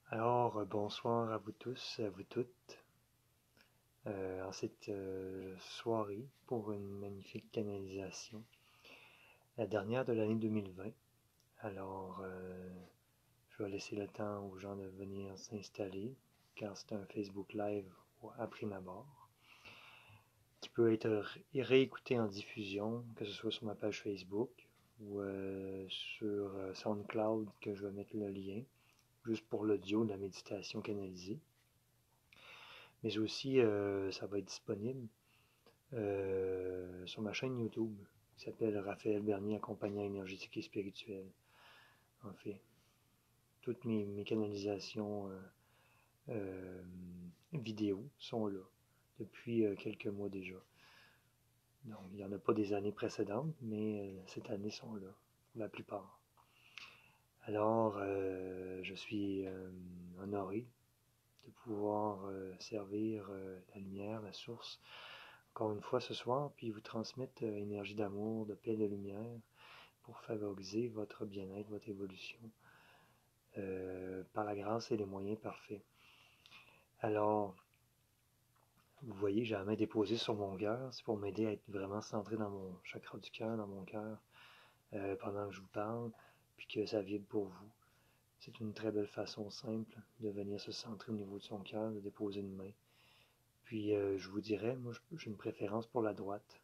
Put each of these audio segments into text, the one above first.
Alors, bonsoir à vous tous, à vous toutes, en cette soirée pour une magnifique canalisation, la dernière de l'année 2020. Alors, je vais laisser le temps aux gens de venir s'installer, car c'est un Facebook Live à prime abord, qui peut être réécouté en diffusion, que ce soit sur ma page Facebook ou sur SoundCloud, que je vais mettre le lien, juste pour l'audio de la méditation canalisée. Mais aussi, ça va être disponible sur ma chaîne YouTube qui s'appelle Raphaël Bernier, accompagnant énergétique et spirituel. En fait, toutes mes canalisations euh, vidéo sont là depuis quelques mois déjà. Donc, il n'y en a pas des années précédentes, mais cette année sont là, pour la plupart. Alors, je suis honoré de pouvoir servir la lumière, la source, encore une fois ce soir, puis vous transmettre énergie d'amour, de paix, de lumière pour favoriser votre bien-être, votre évolution, par la grâce et les moyens parfaits. Alors, vous voyez, j'ai la main déposée sur mon cœur, c'est pour m'aider à être vraiment centré dans mon chakra du cœur, dans mon cœur, pendant que je vous parle, puis que ça vibre pour vous. C'est une très belle façon simple de venir se centrer au niveau de son cœur, de déposer une main. Puis je vous dirais, moi j'ai une préférence pour la droite,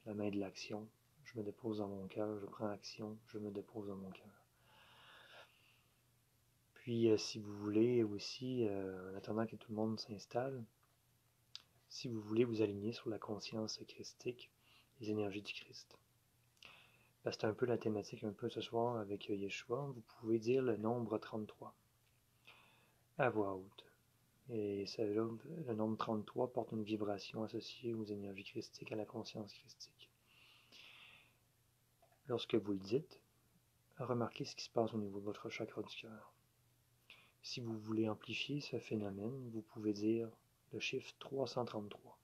la main de l'action. Je me dépose dans mon cœur, je prends action, je me dépose dans mon cœur. Puis si vous voulez aussi, en attendant que tout le monde s'installe, si vous voulez vous aligner sur la conscience christique, les énergies du Christ. C'est un peu la thématique un peu ce soir avec Yeshua. Vous pouvez dire le nombre 33 à voix haute. Et le nombre 33 porte une vibration associée aux énergies christiques, à la conscience christique. Lorsque vous le dites, remarquez ce qui se passe au niveau de votre chakra du cœur. Si vous voulez amplifier ce phénomène, vous pouvez dire le chiffre 333.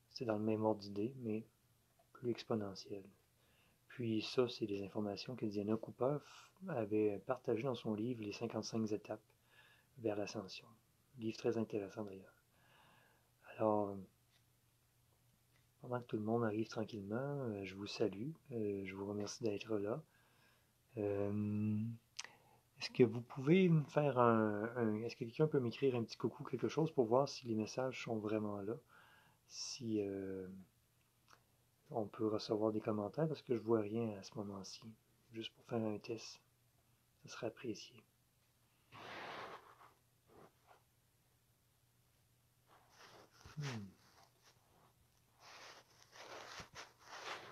C'est dans le même ordre d'idée, mais plus exponentiel. Puis ça, c'est des informations que Diana Cooper avait partagées dans son livre Les 55 étapes vers l'ascension. Livre très intéressant d'ailleurs. Alors, pendant que tout le monde arrive tranquillement, je vous salue, je vous remercie d'être là. Est-ce que vous pouvez me faire est-ce que quelqu'un peut m'écrire un petit coucou, quelque chose, pour voir si les messages sont vraiment là? Si on peut recevoir des commentaires, parce que je vois rien à ce moment-ci. Juste pour faire un test. Ça serait apprécié.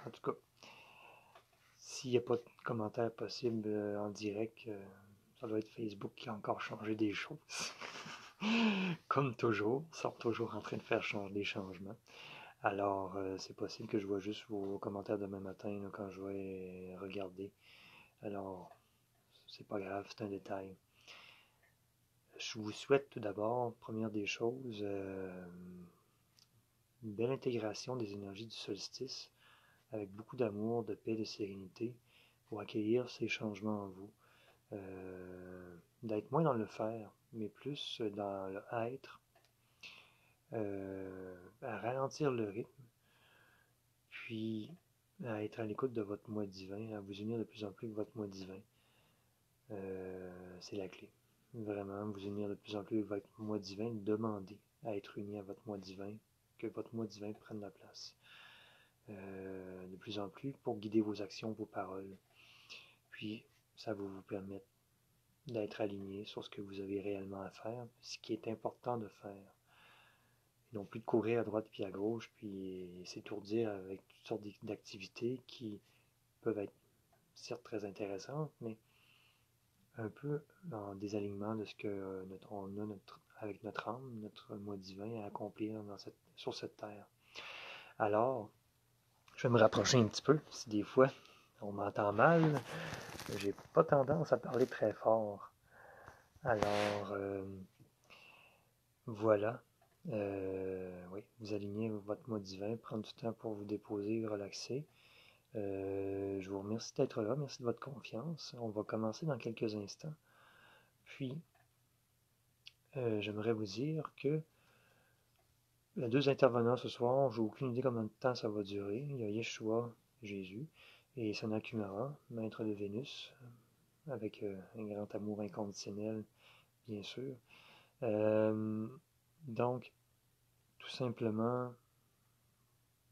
En tout cas, s'il n'y a pas de commentaires possibles en direct, ça doit être Facebook qui a encore changé des choses. Comme toujours, sort toujours en train de faire des changements. Alors, c'est possible que je vois juste vos commentaires demain matin là, quand je vais regarder. Alors, c'est pas grave, c'est un détail. Je vous souhaite tout d'abord, première des choses, une belle intégration des énergies du solstice, avec beaucoup d'amour, de paix, de sérénité, pour accueillir ces changements en vous. D'être moins dans le faire, mais plus dans le être, à ralentir le rythme, puis à être à l'écoute de votre moi divin, à vous unir de plus en plus avec votre moi divin. C'est la clé. Vraiment, vous unir de plus en plus avec votre moi divin, demander à être uni à votre moi divin, que votre moi divin prenne la place. De plus en plus pour guider vos actions, vos paroles. Puis, ça va vous permettre d'être aligné sur ce que vous avez réellement à faire, ce qui est important de faire. Et non plus de courir à droite puis à gauche, puis s'étourdir avec toutes sortes d'activités qui peuvent être certes très intéressantes, mais un peu en désalignement de ce que on a avec notre âme, notre moi divin à accomplir sur cette terre. Alors, je vais me rapprocher un petit peu, si des fois on m'entend mal, j'ai pas tendance à parler très fort. Alors, voilà. Oui, vous alignez votre moi divin, prendre du temps pour vous déposer, relaxer. Je vous remercie d'être là, merci de votre confiance. On va commencer dans quelques instants. Puis, j'aimerais vous dire que les deux intervenants ce soir, j'ai aucune idée combien de temps ça va durer. Il y a Yeshua, Jésus, et Sanat Kumara, maître de Vénus, avec un grand amour inconditionnel, bien sûr. Donc, tout simplement,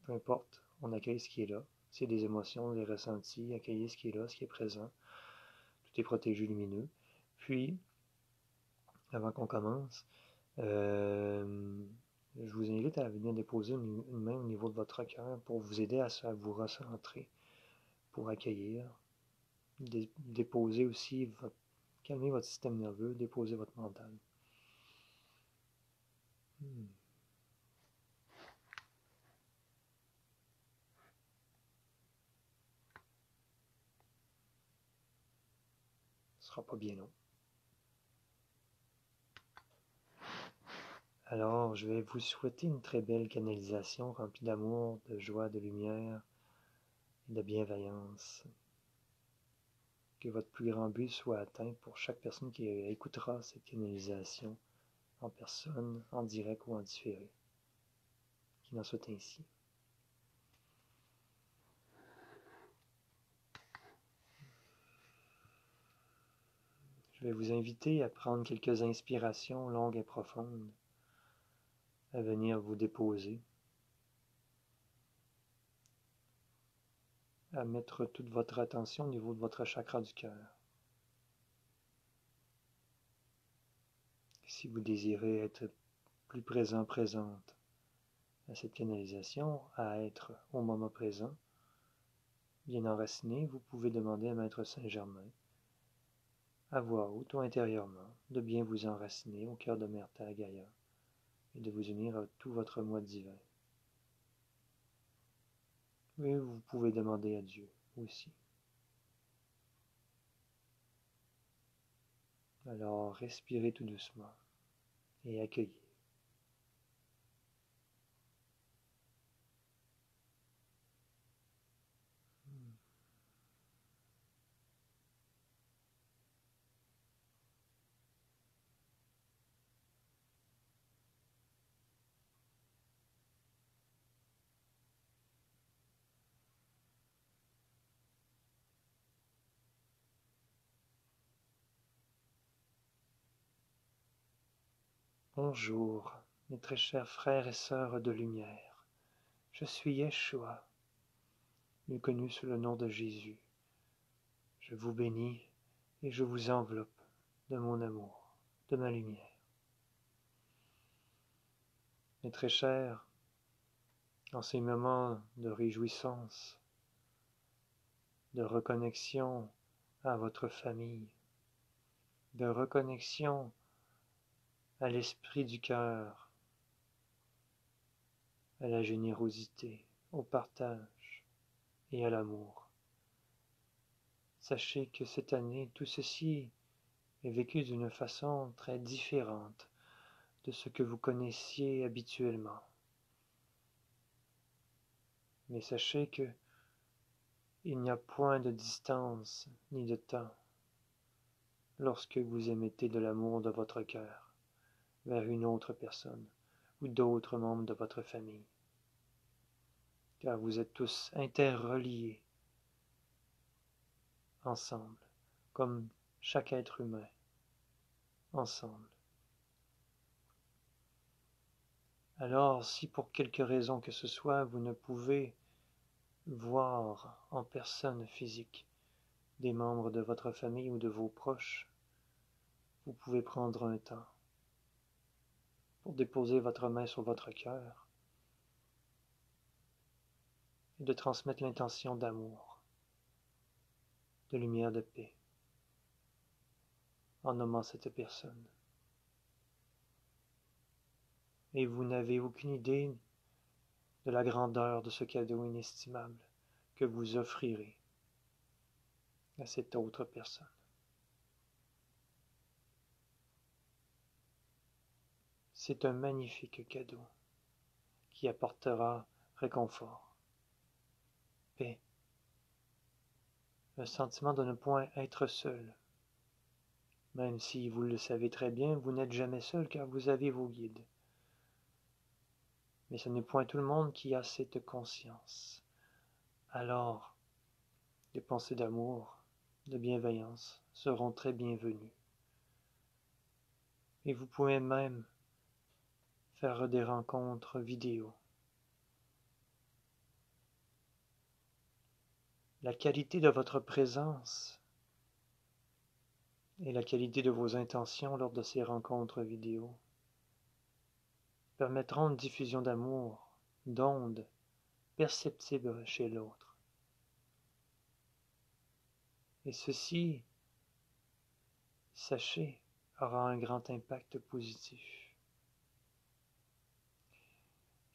peu importe, on accueille ce qui est là. S'il y a des émotions, des ressentis, accueillez ce qui est là, ce qui est présent. Tout est protégé, lumineux. Puis, avant qu'on commence, je vous invite à venir déposer une main au niveau de votre cœur pour vous aider à vous recentrer, pour accueillir. Déposer aussi, calmer votre système nerveux, déposer votre mental. Ce sera pas bien long. Alors, je vais vous souhaiter une très belle canalisation remplie d'amour, de joie, de lumière et de bienveillance. Que votre plus grand but soit atteint pour chaque personne qui écoutera cette canalisation en personne, en direct ou en différé. Qu'il en soit ainsi. Je vais vous inviter à prendre quelques inspirations longues et profondes, à venir vous déposer, à mettre toute votre attention au niveau de votre chakra du cœur. Si vous désirez être plus présent, présente à cette canalisation, à être au moment présent, bien enraciné, vous pouvez demander à Maître Saint-Germain, à voix haute ou intérieurement, de bien vous enraciner au cœur de Mère Terre Gaïa et de vous unir à tout votre moi divin. Et vous pouvez demander à Dieu aussi. Alors respirez tout doucement et accueillez. Bonjour, mes très chers frères et sœurs de lumière. Je suis Yeshua, mieux connu sous le nom de Jésus. Je vous bénis et je vous enveloppe de mon amour, de ma lumière. Mes très chers, en ces moments de réjouissance, de reconnexion à votre famille, de reconnexion à l'esprit du cœur, à la générosité, au partage et à l'amour. Sachez que cette année, tout ceci est vécu d'une façon très différente de ce que vous connaissiez habituellement. Mais sachez que il n'y a point de distance ni de temps lorsque vous émettez de l'amour de votre cœur vers une autre personne ou d'autres membres de votre famille. Car vous êtes tous interreliés ensemble, comme chaque être humain, ensemble. Alors, si pour quelque raison que ce soit, vous ne pouvez voir en personne physique des membres de votre famille ou de vos proches, vous pouvez prendre un temps pour déposer votre main sur votre cœur et de transmettre l'intention d'amour, de lumière, de paix, en nommant cette personne. Et vous n'avez aucune idée de la grandeur de ce cadeau inestimable que vous offrirez à cette autre personne. C'est un magnifique cadeau qui apportera réconfort, paix, un sentiment de ne point être seul, Même si vous le savez très bien, vous n'êtes jamais seul car vous avez vos guides. Mais ce n'est point tout le monde qui a cette conscience. Alors, des pensées d'amour, de bienveillance seront très bienvenues. Et vous pouvez même faire des rencontres vidéo. La qualité de votre présence et la qualité de vos intentions lors de ces rencontres vidéo permettront une diffusion d'amour, d'ondes perceptibles chez l'autre. Et ceci, sachez, aura un grand impact positif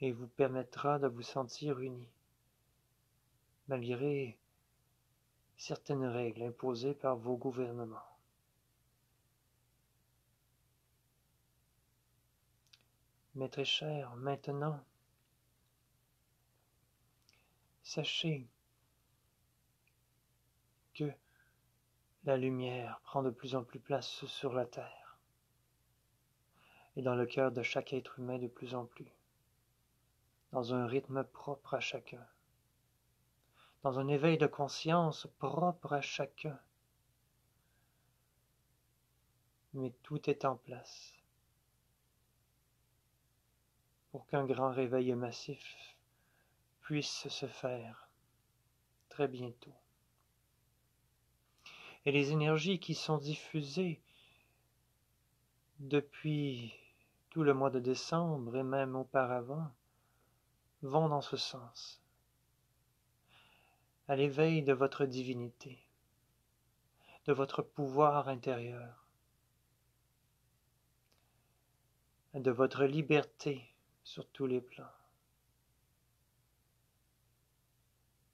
et vous permettra de vous sentir unis, malgré certaines règles imposées par vos gouvernements. Mais très cher, maintenant, sachez que la lumière prend de plus en plus place sur la terre et dans le cœur de chaque être humain de plus en plus, dans un rythme propre à chacun, dans un éveil de conscience propre à chacun. Mais tout est en place pour qu'un grand réveil massif puisse se faire très bientôt. Et les énergies qui sont diffusées depuis tout le mois de décembre et même auparavant vont dans ce sens, à l'éveil de votre divinité, de votre pouvoir intérieur, de votre liberté sur tous les plans.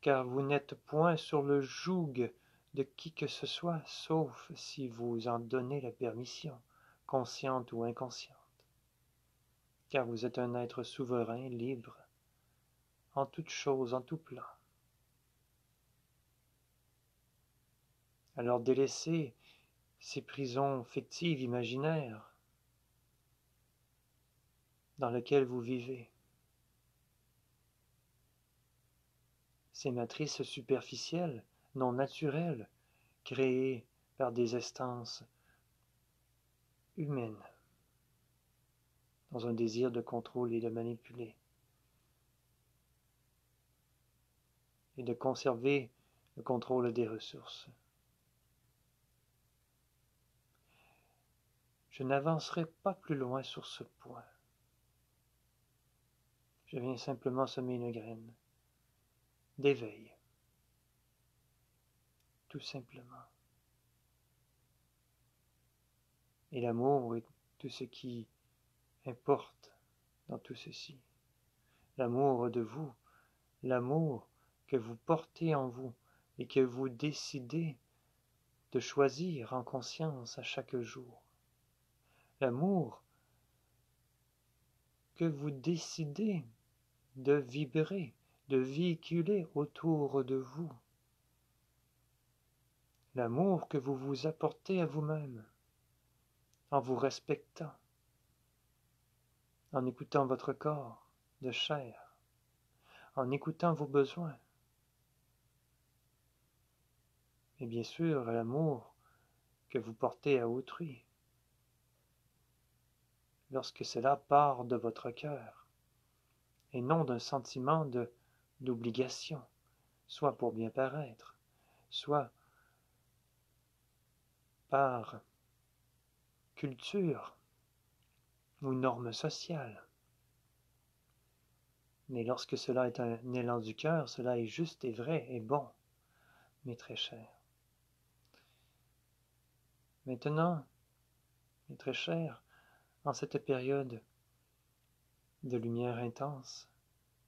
Car vous n'êtes point sur le joug de qui que ce soit, sauf si vous en donnez la permission, consciente ou inconsciente. Car vous êtes un être souverain, libre, en toutes choses, en tout plan. Alors délaissez ces prisons fictives, imaginaires, dans lesquelles vous vivez. Ces matrices superficielles, non naturelles, créées par des instances humaines, dans un désir de contrôle et de manipuler, et de conserver le contrôle des ressources. Je n'avancerai pas plus loin sur ce point. Je viens simplement semer une graine d'éveil, tout simplement. Et l'amour est tout ce qui importe dans tout ceci. L'amour de vous, l'amour que vous portez en vous et que vous décidez de choisir en conscience à chaque jour. L'amour que vous décidez de vibrer, de véhiculer autour de vous. L'amour que vous vous apportez à vous-même, en vous respectant, en écoutant votre corps de chair, en écoutant vos besoins. Et bien sûr, l'amour que vous portez à autrui, lorsque cela part de votre cœur, et non d'un sentiment d'obligation, soit pour bien paraître, soit par culture ou norme sociale. Mais lorsque cela est un élan du cœur, cela est juste et vrai et bon, mes très chers. Maintenant, mes très chers, en cette période de lumière intense,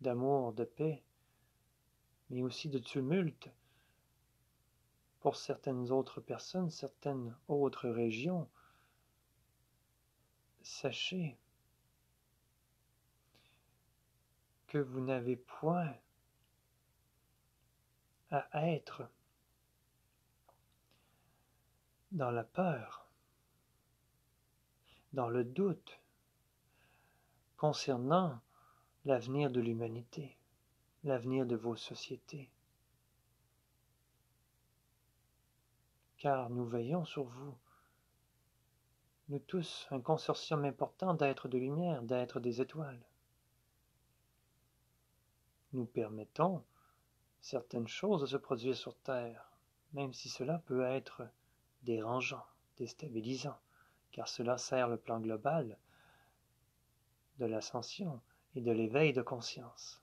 d'amour, de paix, mais aussi de tumulte, pour certaines autres personnes, certaines autres régions, sachez que vous n'avez point à être dans la peur, dans le doute concernant l'avenir de l'humanité, l'avenir de vos sociétés. Car nous veillons sur vous, nous tous, un consortium important d'êtres de lumière, d'êtres des étoiles. Nous permettons certaines choses de se produire sur Terre, même si cela peut être dérangeant, déstabilisant, car cela sert le plan global de l'ascension et de l'éveil de conscience.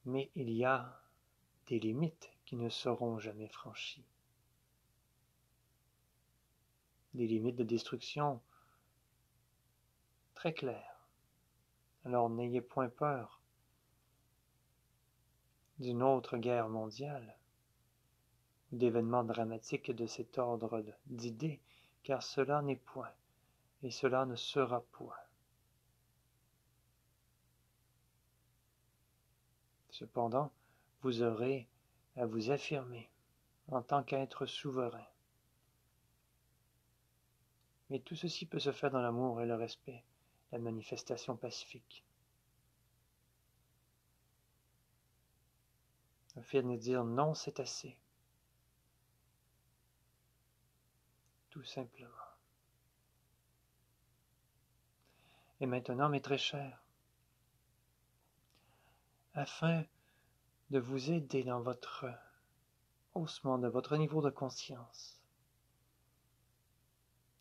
Mais il y a des limites qui ne seront jamais franchies. Des limites de destruction très claires. Alors n'ayez point peur d'une autre guerre mondiale ou d'événements dramatiques de cet ordre d'idées, car cela n'est point, et cela ne sera point. Cependant, vous aurez à vous affirmer en tant qu'être souverain. Mais tout ceci peut se faire dans l'amour et le respect, la manifestation pacifique. Le fait de dire non, c'est assez. Tout simplement. Et maintenant, mes très chers, afin de vous aider dans votre haussement de votre niveau de conscience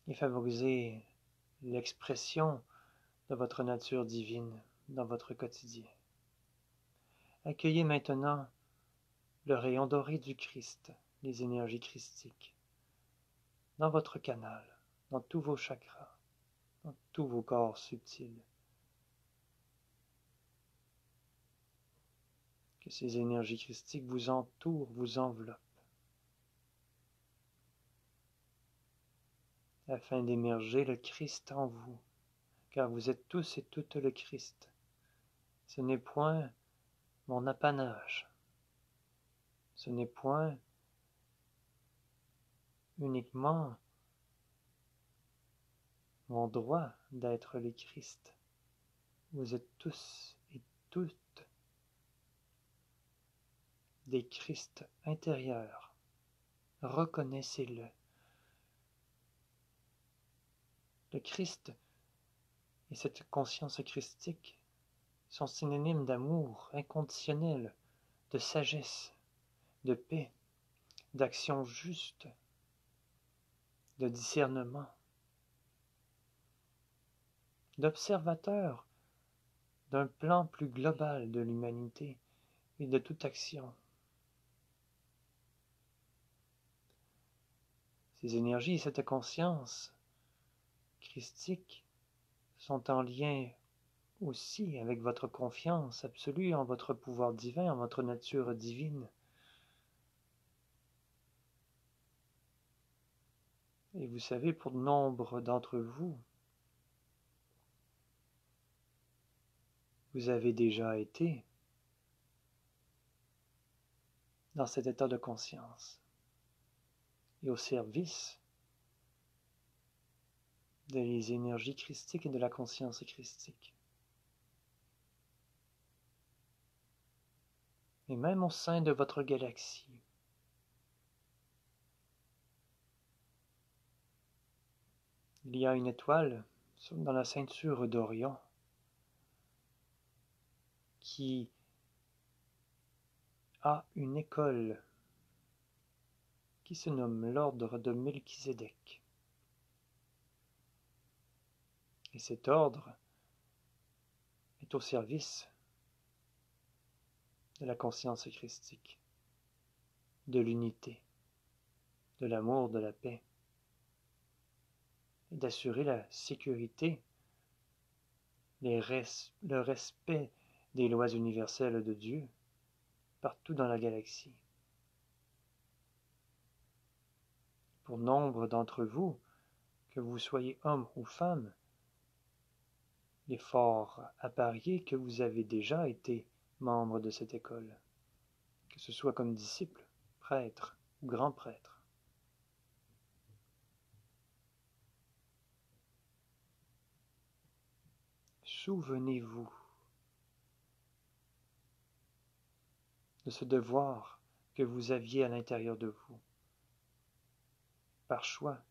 et favoriser l'expression de votre nature divine dans votre quotidien, accueillez maintenant le rayon doré du Christ, les énergies christiques, dans votre canal, dans tous vos chakras, dans tous vos corps subtils. Que ces énergies christiques vous entourent, vous enveloppent, afin d'émerger le Christ en vous, car vous êtes tous et toutes le Christ. Ce n'est point mon apanage, ce n'est point uniquement mon droit d'être le Christ. Vous êtes tous et toutes des Christ intérieurs. Reconnaissez-le. Le Christ et cette conscience christique sont synonymes d'amour inconditionnel, de sagesse, de paix, d'action juste, de discernement, d'observateur d'un plan plus global de l'humanité et de toute action. Ces énergies et cette conscience christique sont en lien aussi avec votre confiance absolue en votre pouvoir divin, en votre nature divine. Et vous savez, pour nombre d'entre vous, vous avez déjà été dans cet état de conscience et au service des énergies christiques et de la conscience christique. Et même au sein de votre galaxie, il y a une étoile dans la ceinture d'Orion qui a une école qui se nomme l'ordre de Melchisédek. Et cet ordre est au service de la conscience christique, de l'unité, de l'amour, de la paix, et d'assurer la sécurité, le respect des lois universelles de Dieu partout dans la galaxie. Pour nombre d'entre vous, que vous soyez homme ou femme, il est fort à parier que vous avez déjà été membre de cette école, que ce soit comme disciple, prêtre ou grand prêtre. souvenez-vous de ce devoir que vous aviez à l'intérieur de vous. Par choix,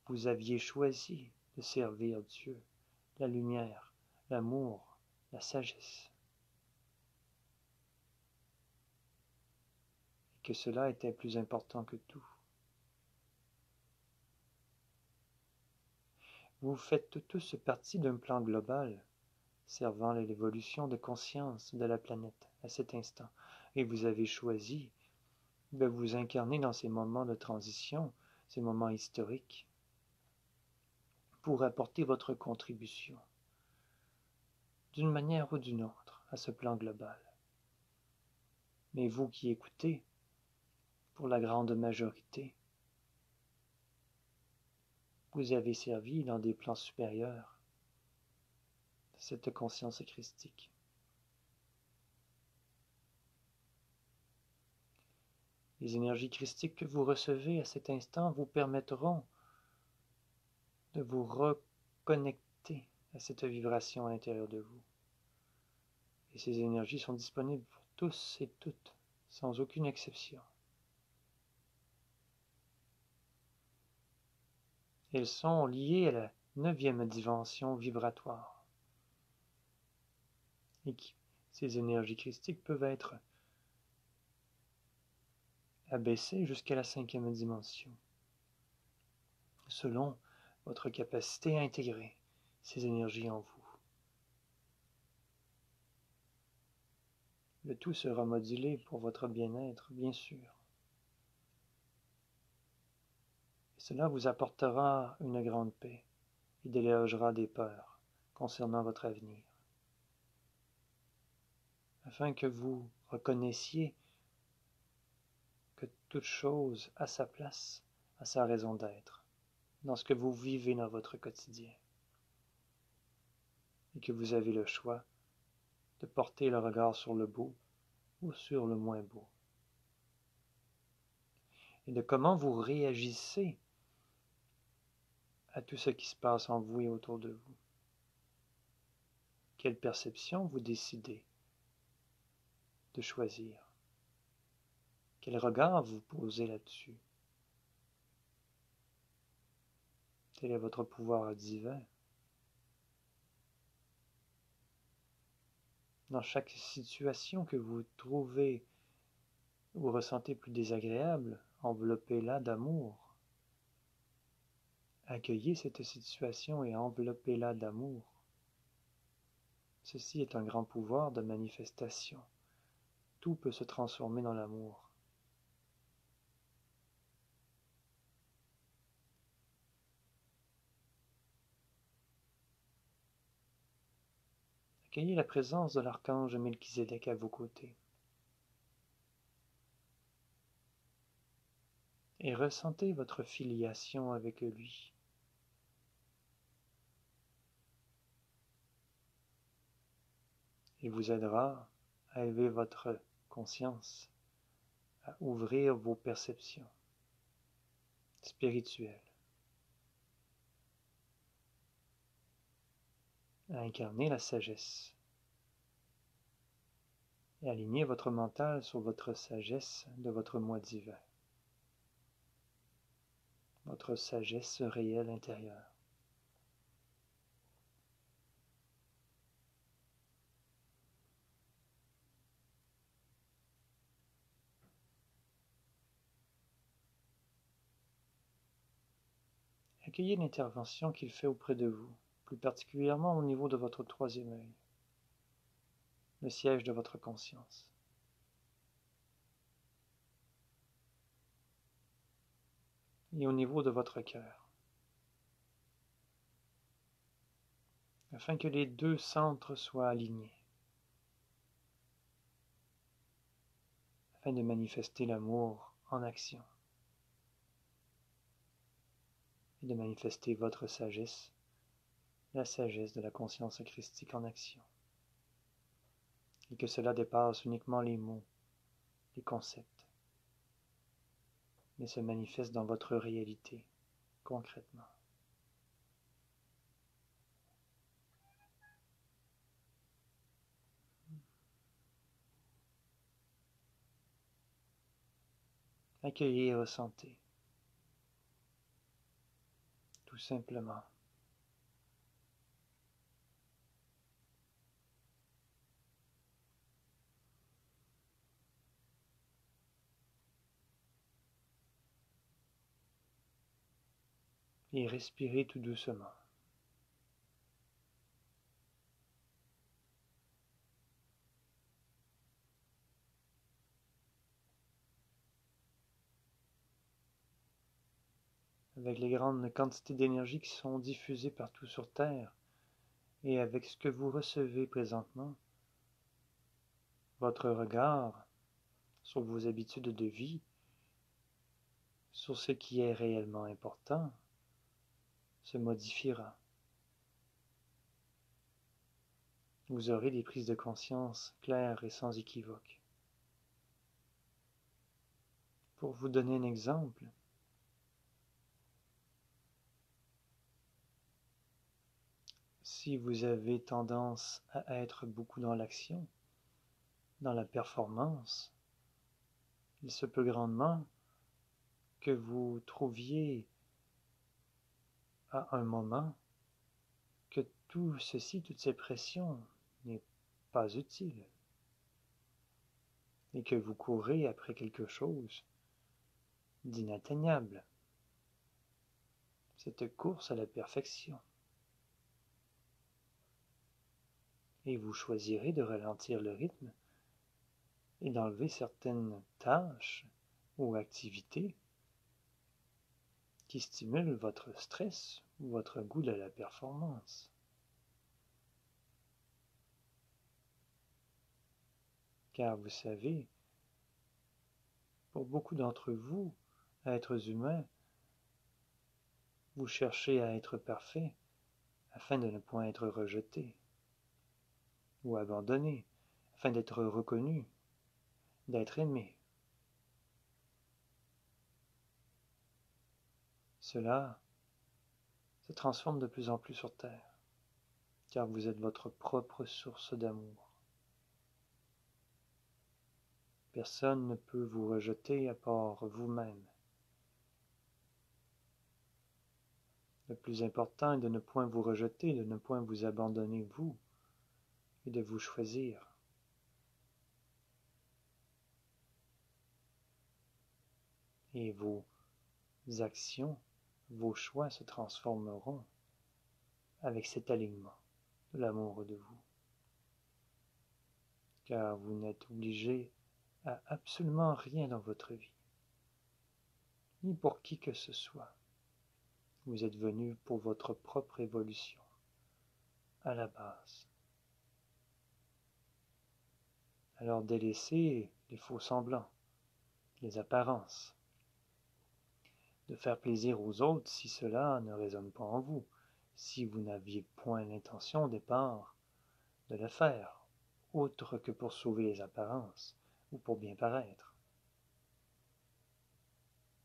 vous aviez choisi de servir Dieu, la lumière, l'amour, la sagesse. Et que cela était plus important que tout. Vous faites tous partie d'un plan global servant à l'évolution de conscience de la planète à cet instant. Et vous avez choisi de vous incarner dans ces moments de transition, ces moments historiques, pour apporter votre contribution, d'une manière ou d'une autre, à ce plan global. Mais vous qui écoutez, pour la grande majorité, vous avez servi dans des plans supérieurs de cette conscience christique. Les énergies christiques que vous recevez à cet instant vous permettront de vous reconnecter à cette vibration à l'intérieur de vous. Et ces énergies sont disponibles pour tous et toutes, sans aucune exception. Elles sont liées à la 9e dimension vibratoire. Et ces énergies christiques peuvent être abaissées jusqu'à la 5e dimension, selon votre capacité à intégrer ces énergies en vous. Le tout sera modulé pour votre bien-être, bien sûr. Et cela vous apportera une grande paix et délogera des peurs concernant votre avenir, afin que vous reconnaissiez que toute chose a sa place, a sa raison d'être, dans ce que vous vivez dans votre quotidien, et que vous avez le choix de porter le regard sur le beau ou sur le moins beau, et de comment vous réagissez à tout ce qui se passe en vous et autour de vous. Quelle perception vous décidez de choisir? Quel regard vous posez là-dessus? Quel est votre pouvoir divin? Dans chaque situation que vous trouvez ou ressentez plus désagréable, enveloppez-la d'amour. Accueillez cette situation et enveloppez-la d'amour. Ceci est un grand pouvoir de manifestation. Tout peut se transformer dans l'amour. Accueillez la présence de l'archange Melchizedek à vos côtés. Et ressentez votre filiation avec lui. Il vous aidera à élever votre conscience, à ouvrir vos perceptions spirituelles, à incarner la sagesse et aligner votre mental sur votre sagesse de votre moi divin, votre sagesse réelle intérieure. Accueillez l'intervention qu'il fait auprès de vous, plus particulièrement au niveau de votre 3e œil, le siège de votre conscience. Et au niveau de votre cœur, afin que les deux centres soient alignés, afin de manifester l'amour en action, et de manifester votre sagesse, la sagesse de la conscience christique en action, et que cela dépasse uniquement les mots, les concepts, mais se manifeste dans votre réalité, concrètement. Accueillez et ressentez. Tout simplement. Et respirez tout doucement. Avec les grandes quantités d'énergie qui sont diffusées partout sur Terre, et avec ce que vous recevez présentement, votre regard sur vos habitudes de vie, sur ce qui est réellement important, se modifiera. Vous aurez des prises de conscience claires et sans équivoque. Pour vous donner un exemple, si vous avez tendance à être beaucoup dans l'action, dans la performance, il se peut grandement que vous trouviez à un moment que tout ceci, toute ces pressions n'est pas utile et que vous courez après quelque chose d'inatteignable. Cette course à la perfection. Et vous choisirez de ralentir le rythme et d'enlever certaines tâches ou activités qui stimulent votre stress ou votre goût de la performance. Car vous savez, pour beaucoup d'entre vous, êtres humains, vous cherchez à être parfait afin de ne point être rejeté ou abandonné, afin d'être reconnu, d'être aimé. Cela se transforme de plus en plus sur Terre, car vous êtes votre propre source d'amour. Personne ne peut vous rejeter à part vous-même. Le plus important est de ne point vous rejeter, de ne point vous abandonner vous, et de vous choisir. Et vos actions, vos choix se transformeront avec cet alignement de l'amour de vous. Car vous n'êtes obligé à absolument rien dans votre vie, ni pour qui que ce soit. Vous êtes venu pour votre propre évolution, à la base. Alors délaissez les faux semblants, les apparences, de faire plaisir aux autres si cela ne résonne pas en vous, si vous n'aviez point l'intention au départ de le faire, autre que pour sauver les apparences ou pour bien paraître.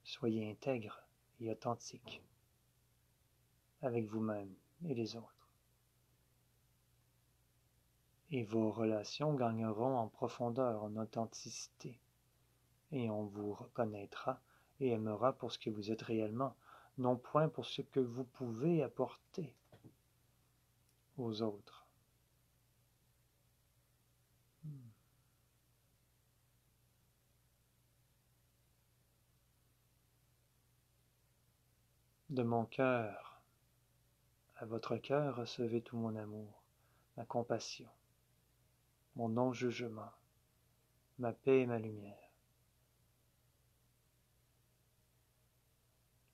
Soyez intègre et authentique avec vous-même et les autres. Et vos relations gagneront en profondeur, en authenticité, et on vous reconnaîtra et aimera pour ce que vous êtes réellement, non point pour ce que vous pouvez apporter aux autres. De mon cœur à votre cœur, recevez tout mon amour, ma compassion, mon non-jugement, ma paix et ma lumière.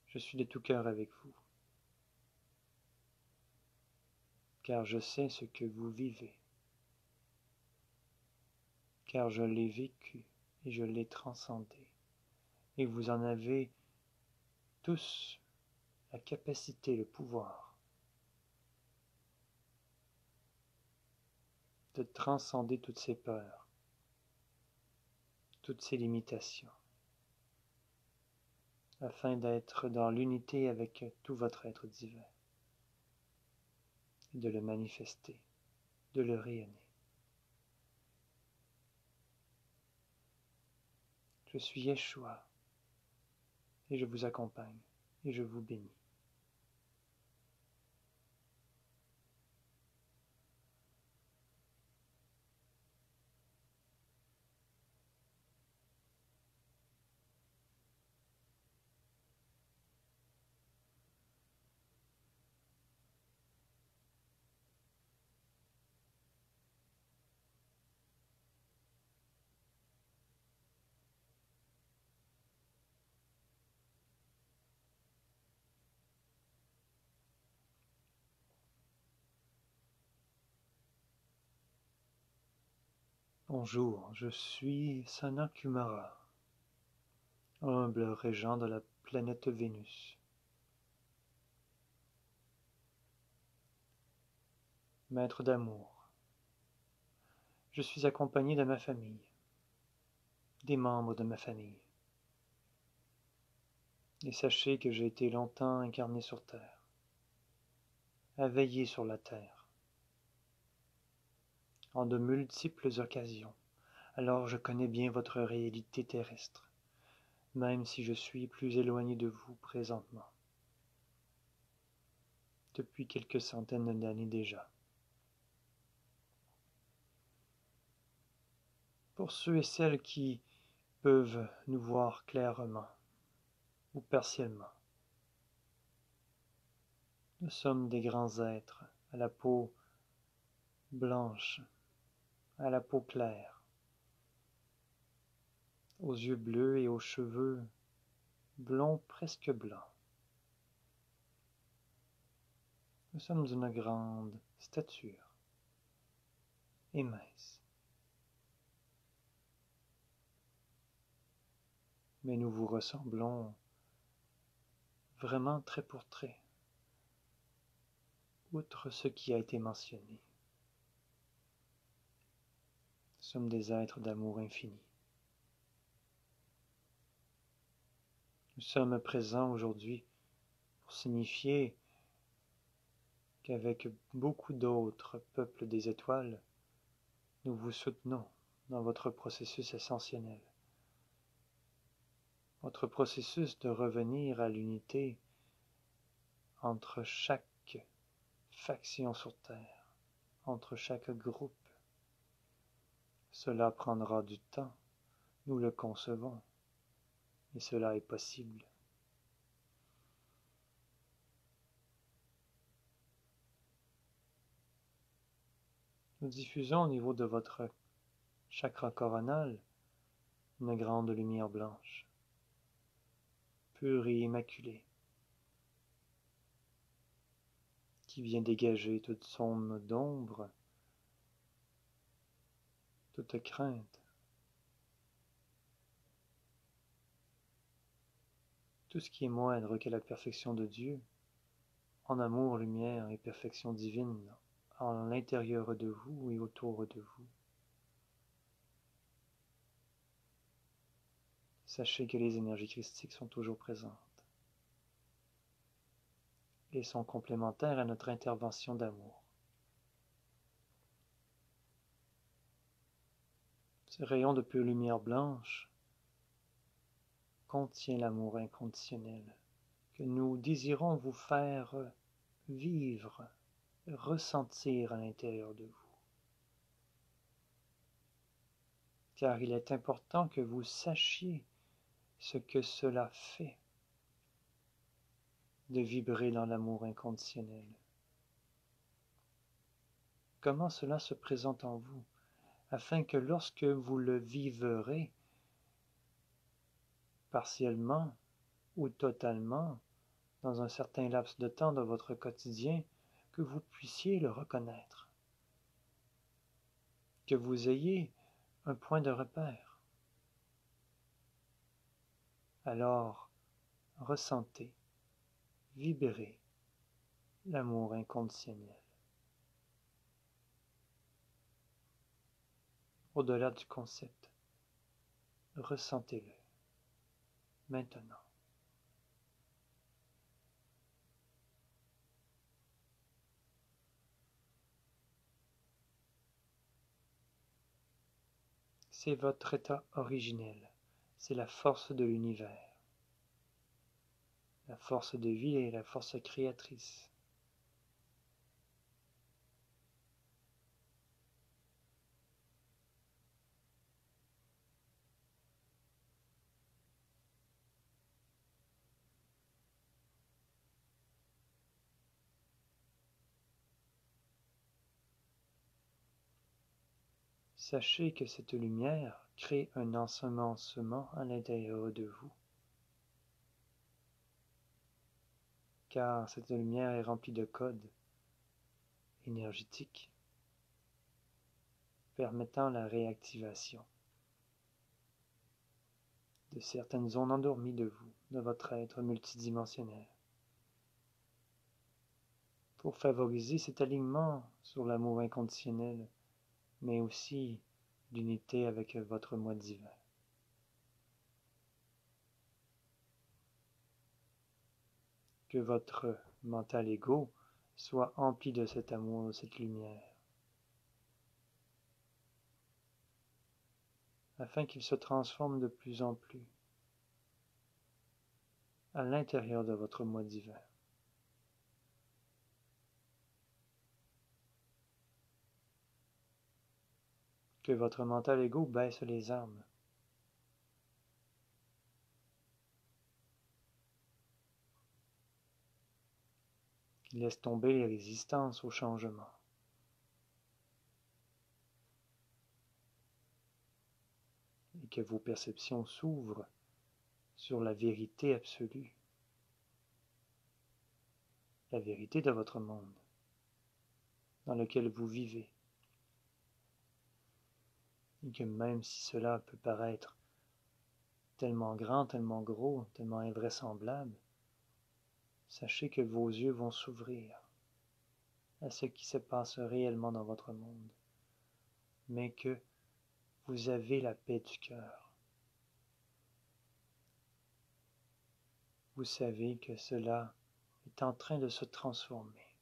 Je suis de tout cœur avec vous, car je sais ce que vous vivez, car je l'ai vécu et je l'ai transcendé, et vous en avez tous la capacité, le pouvoir de transcender toutes ces peurs, toutes ces limitations, afin d'être dans l'unité avec tout votre être divin, et de le manifester, de le rayonner. Je suis Yeshua, et je vous accompagne et je vous bénis. Bonjour, je suis Sanat Kumara, humble régent de la planète Vénus. Maître d'amour, je suis accompagné de ma famille, des membres de ma famille. Et sachez que j'ai été longtemps incarné sur Terre, à veiller sur la Terre, en de multiples occasions. Alors je connais bien votre réalité terrestre, même si je suis plus éloigné de vous présentement, depuis quelques centaines d'années déjà. Pour ceux et celles qui peuvent nous voir clairement ou partiellement, nous sommes des grands êtres à la peau blanche, à la peau claire, aux yeux bleus et aux cheveux blonds presque blancs. Nous sommes d'une grande stature et mince. Mais nous vous ressemblons vraiment trait pour trait, outre ce qui a été mentionné. Nous sommes des êtres d'amour infini. Nous sommes présents aujourd'hui pour signifier qu'avec beaucoup d'autres peuples des étoiles, nous vous soutenons dans votre processus ascensionnel, votre processus de revenir à l'unité entre chaque faction sur Terre, entre chaque groupe. Cela prendra du temps, nous le concevons, et cela est possible. Nous diffusons au niveau de votre chakra coronal une grande lumière blanche, pure et immaculée, qui vient dégager toute zone d'ombre, toute crainte, tout ce qui est moindre que la perfection de Dieu, en amour, lumière et perfection divine, en l'intérieur de vous et autour de vous. Sachez que les énergies christiques sont toujours présentes et sont complémentaires à notre intervention d'amour. Ce rayon de pure lumière blanche contient l'amour inconditionnel que nous désirons vous faire vivre, ressentir à l'intérieur de vous. Car il est important que vous sachiez ce que cela fait de vibrer dans l'amour inconditionnel. Comment cela se présente en vous, afin que lorsque vous le vivrez, partiellement ou totalement, dans un certain laps de temps de votre quotidien, que vous puissiez le reconnaître, que vous ayez un point de repère. Alors, ressentez, vibrez l'amour inconditionnel. Au-delà du concept, ressentez-le maintenant. C'est votre état originel, c'est la force de l'univers. la force de vie et la force créatrice. Sachez que cette lumière crée un ensemencement à l'intérieur de vous, car cette lumière est remplie de codes énergétiques permettant la réactivation de certaines zones endormies de vous, de votre être multidimensionnel, pour favoriser cet alignement sur l'amour inconditionnel, mais aussi l'unité avec votre moi divin. Que votre mental ego soit empli de cet amour, de cette lumière, afin qu'il se transforme de plus en plus à l'intérieur de votre moi divin. Que votre mental ego baisse les armes. Qu'il laisse tomber les résistances au changement. Et que vos perceptions s'ouvrent sur la vérité absolue. La vérité de votre monde, dans lequel vous vivez. Et que même si cela peut paraître tellement grand, tellement gros, tellement invraisemblable, sachez que vos yeux vont s'ouvrir à ce qui se passe réellement dans votre monde, mais que vous avez la paix du cœur. Vous savez que cela est en train de se transformer.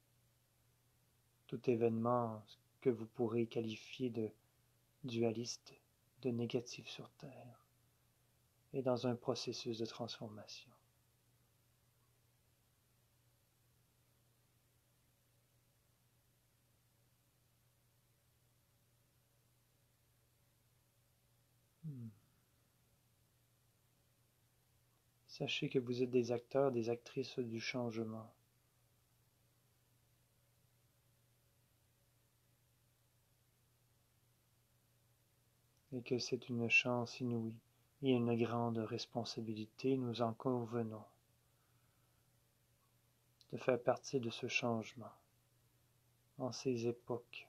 Tout événement que vous pourrez qualifier de dualiste, de négatif sur Terre, est dans un processus de transformation. Sachez que vous êtes des acteurs, des actrices du changement. Et que c'est une chance inouïe et une grande responsabilité, nous en convenons, de faire partie de ce changement en ces époques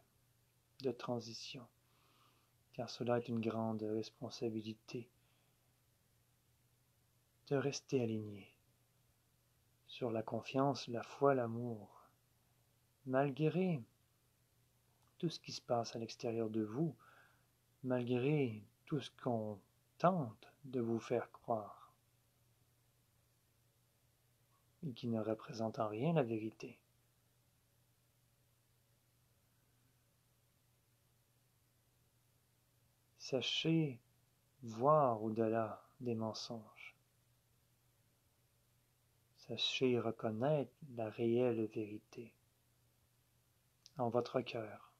de transition, car cela est une grande responsabilité de rester aligné sur la confiance, la foi, l'amour, malgré tout ce qui se passe à l'extérieur de vous, malgré tout ce qu'on tente de vous faire croire et qui ne représente en rien la vérité. Sachez voir au-delà des mensonges. Sachez reconnaître la réelle vérité en votre cœur.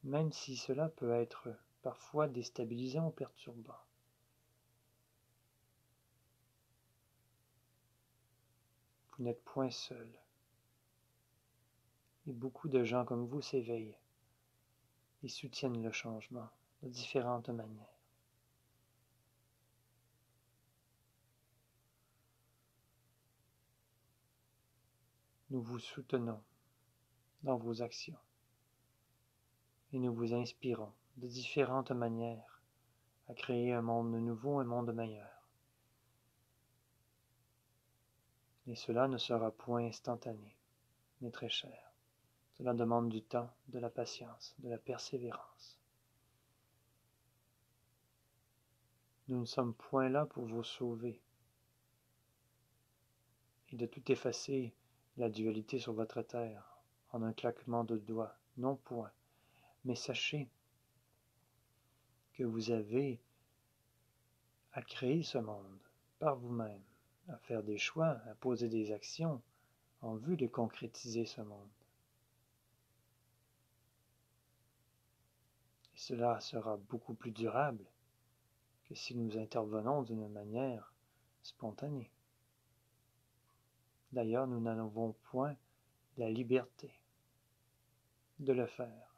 Même si cela peut être parfois déstabilisant ou perturbant. Vous n'êtes point seul. Et beaucoup de gens comme vous s'éveillent et soutiennent le changement de différentes manières. Nous vous soutenons dans vos actions et nous vous inspirons de différentes manières à créer un monde nouveau, un monde meilleur. Et cela ne sera point instantané, mais très cher. Cela demande du temps, de la patience, de la persévérance. Nous ne sommes point là pour vous sauver et de tout effacer la dualité sur votre terre en un claquement de doigts, non point. Mais sachez que vous avez à créer ce monde par vous-même, à faire des choix, à poser des actions en vue de concrétiser ce monde. Et cela sera beaucoup plus durable que si nous intervenons d'une manière spontanée. D'ailleurs, nous n'en avons point la liberté de le faire.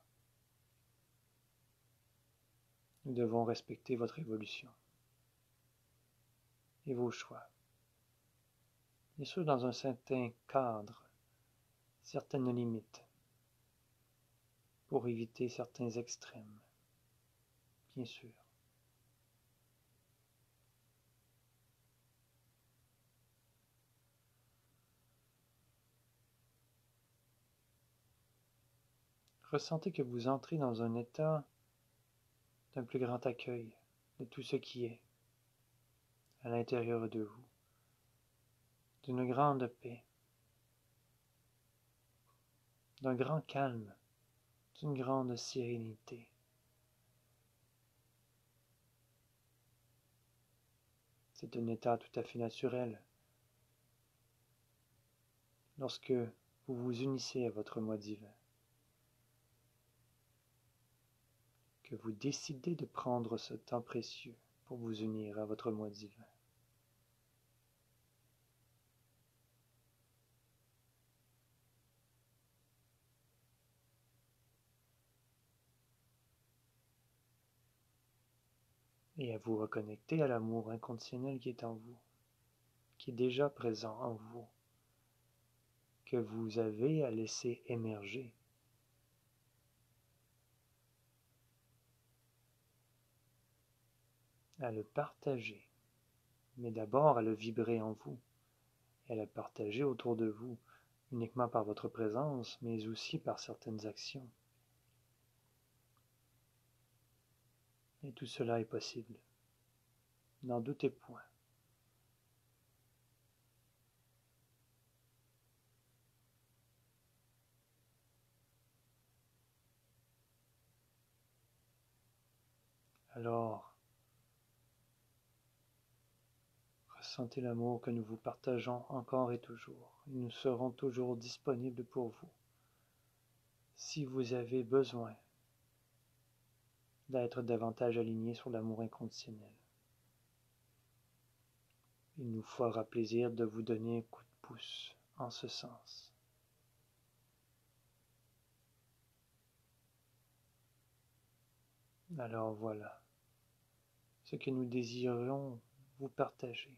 Nous devons respecter votre évolution et vos choix. Bien sûr, dans un certain cadre, certaines limites, pour éviter certains extrêmes, bien sûr. Ressentez que vous entrez dans un état d'un plus grand accueil de tout ce qui est à l'intérieur de vous, d'une grande paix, d'un grand calme, d'une grande sérénité. C'est un état tout à fait naturel. Lorsque vous vous unissez à votre moi divin, que vous décidez de prendre ce temps précieux pour vous unir à votre moi divin. Et à vous reconnecter à l'amour inconditionnel qui est en vous, qui est déjà présent en vous, que vous avez à laisser émerger. À le partager, mais d'abord à le vibrer en vous, et à le partager autour de vous, uniquement par votre présence, mais aussi par certaines actions. Et tout cela est possible. N'en doutez point. Alors, ressentez l'amour que nous vous partageons encore et toujours. Et nous serons toujours disponibles pour vous. Si vous avez besoin d'être davantage aligné sur l'amour inconditionnel, il nous fera plaisir de vous donner un coup de pouce en ce sens. Alors voilà ce que nous désirions vous partager.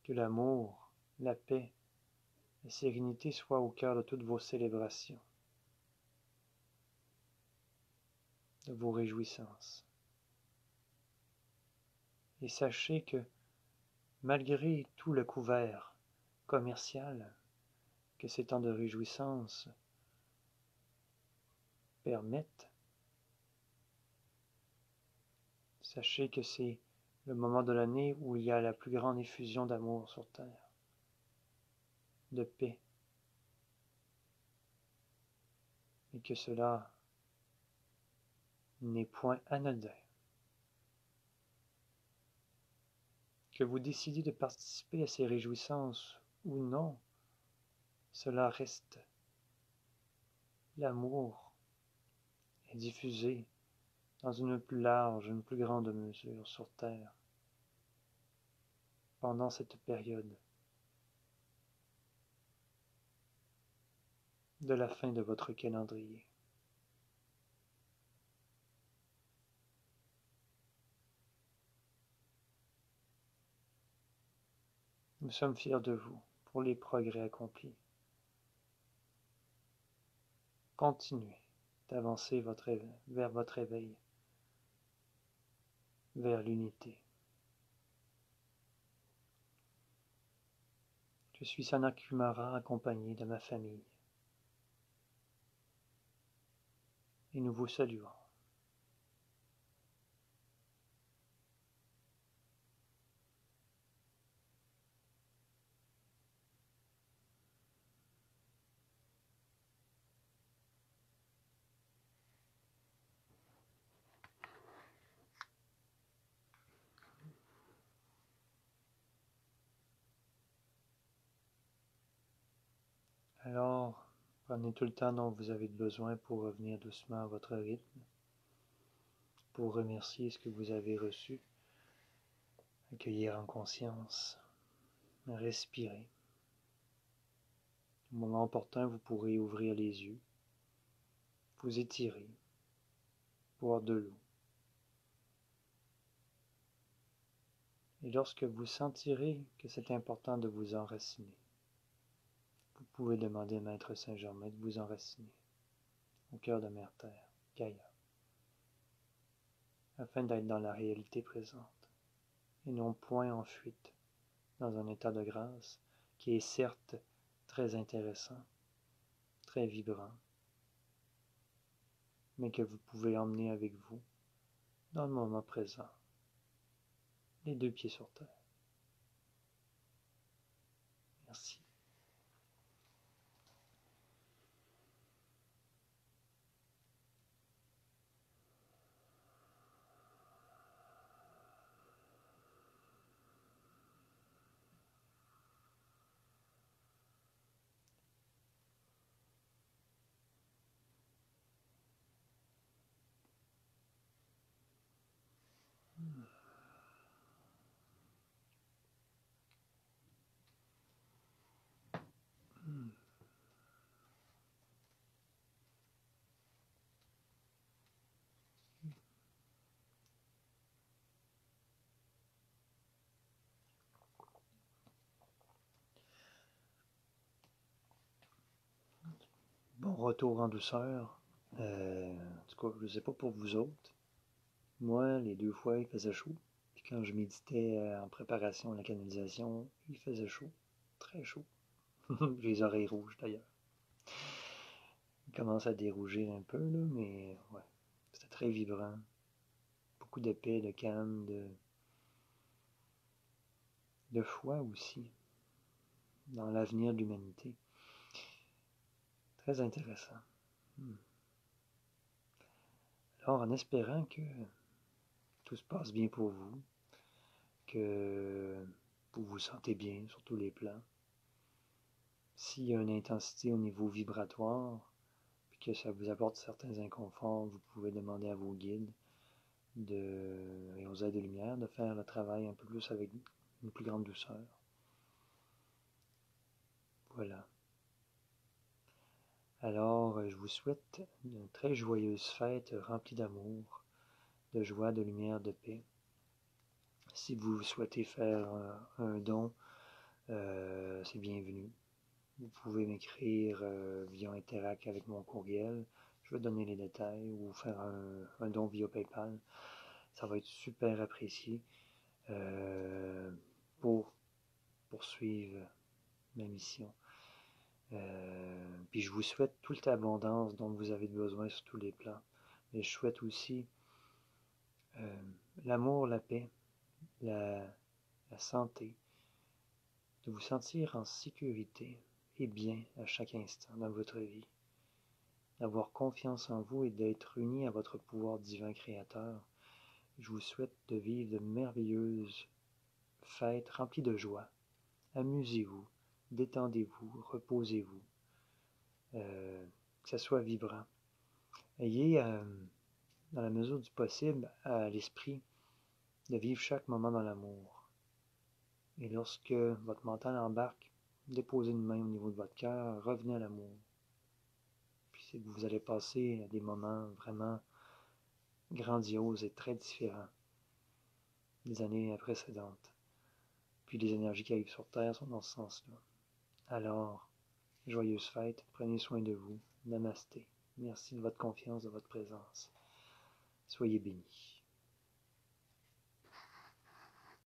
Que l'amour, la paix, la sérénité soient au cœur de toutes vos célébrations, de vos réjouissances. Et sachez que malgré tout le couvert commercial que ces temps de réjouissance permettent, sachez que c'est le moment de l'année où il y a la plus grande effusion d'amour sur terre, de paix, et que cela n'est point anodin. Que vous décidiez de participer à ces réjouissances ou non, cela reste. L'amour est diffusé dans une plus large, une plus grande mesure sur terre pendant cette période de la fin de votre calendrier. Nous sommes fiers de vous pour les progrès accomplis. Continuez d'avancer vers votre éveil, vers l'unité. Je suis Sanat Kumara accompagné de ma famille. Et nous vous saluons. Alors, prenez tout le temps dont vous avez besoin pour revenir doucement à votre rythme, pour remercier ce que vous avez reçu, accueillir en conscience, respirer. Au moment opportun, vous pourrez ouvrir les yeux, vous étirer, boire de l'eau. Et lorsque vous sentirez que c'est important de vous enraciner, vous pouvez demander à Maître Saint-Germain de vous enraciner au cœur de Mère Terre, Gaïa, afin d'être dans la réalité présente et non point en fuite, dans un état de grâce qui est certes très intéressant, très vibrant, mais que vous pouvez emmener avec vous dans le moment présent, les deux pieds sur terre. Merci. Bon retour en douceur. En tout cas, je ne sais pas pour vous autres. Moi, les 2 fois, il faisait chaud. Puis quand je méditais en préparation à la canalisation, il faisait chaud. Très chaud. J'ai les oreilles rouges d'ailleurs. Il commence à dérouger un peu, là, mais ouais. C'était très vibrant. Beaucoup de paix, de calme, de foi aussi dans l'avenir de l'humanité. Très intéressant. Alors, en espérant que tout se passe bien pour vous, que vous vous sentez bien sur tous les plans, s'il y a une intensité au niveau vibratoire, puis que ça vous apporte certains inconforts, vous pouvez demander à vos guides et aux aides de lumière de faire le travail un peu plus avec une plus grande douceur. Voilà. Alors, je vous souhaite une très joyeuse fête remplie d'amour, de joie, de lumière, de paix. Si vous souhaitez faire un don, c'est bienvenu. Vous pouvez m'écrire via Interac avec mon courriel. Je vais donner les détails ou faire un don via PayPal. Ça va être super apprécié pour poursuivre ma mission. Puis je vous souhaite toute l'abondance dont vous avez besoin sur tous les plans. Mais je souhaite aussi l'amour, la paix, la santé, de vous sentir en sécurité et bien à chaque instant dans votre vie, d'avoir confiance en vous et d'être unis à votre pouvoir divin créateur. Je vous souhaite de vivre de merveilleuses fêtes remplies de joie. Amusez-vous, détendez-vous, reposez-vous, que ce soit vibrant. Ayez, dans la mesure du possible, à l'esprit de vivre chaque moment dans l'amour. Et lorsque votre mental embarque, déposez une main au niveau de votre cœur, revenez à l'amour. Puis vous allez passer à des moments vraiment grandioses et très différents des années précédentes. Puis les énergies qui arrivent sur Terre sont dans ce sens-là. Alors, joyeuse fête, prenez soin de vous. Namasté. Merci de votre confiance, de votre présence. Soyez bénis.